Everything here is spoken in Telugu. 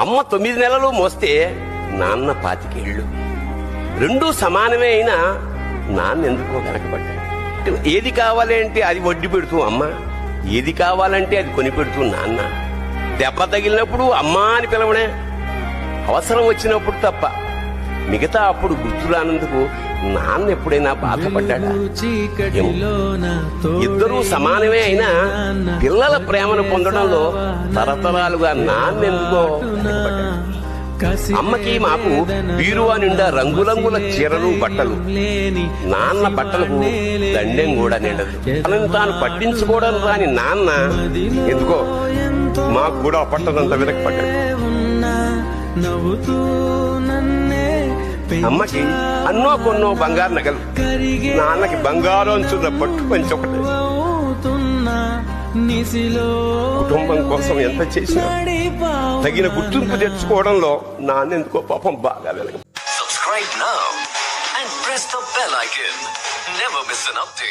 అమ్మ 9 నెలలు మోస్తే నాన్న 25 ఏళ్ళు. రెండూ సమానమే అయినా నాన్న ఎందుకో వెనకబడ్డాడు. ఏది కావాలంటే అది వడ్డీ పెడుతూ అమ్మ, ఏది కావాలంటే అది కొని పెడుతూ నాన్న. దెబ్బ తగిలినప్పుడు అమ్మా అని పిలవడే, అవసరం వచ్చినప్పుడు తప్ప. మిగతా అప్పుడు గుర్తురానందుకు నాన్న ఎప్పుడైనా బాధపడ్డాడా? ఇద్దరూ సమానమే అయినా పిల్లల ప్రేమను పొందడంలో తరతరాలుగా నాన్నెందుకో వెనకబడ్డాడు. అమ్మకి మాకు బీరువా నిండా రంగురంగుల చీరలు బట్టలు, నాన్న బట్టలకు దండెం కూడా నిండదు. తనని తాను పట్టించుకోవడం రాని నాన్న ఎందుకో మాకు కూడా పట్టదంతా వెనకపడ్డాడు. అమ్మకి అన్నో కొన్నో బంగారు నగలు, నాన్నకి బంగారం అంచున్న పట్టు పంచి ఒకటి. కుటుంబం కోసం ఎంత చేసినా తగిన గుర్తింపు తెచ్చుకోవడంలో నాన్నెందుకో పాపం బాగా వెనక. Subscribe now and press the bell icon. Never miss an update.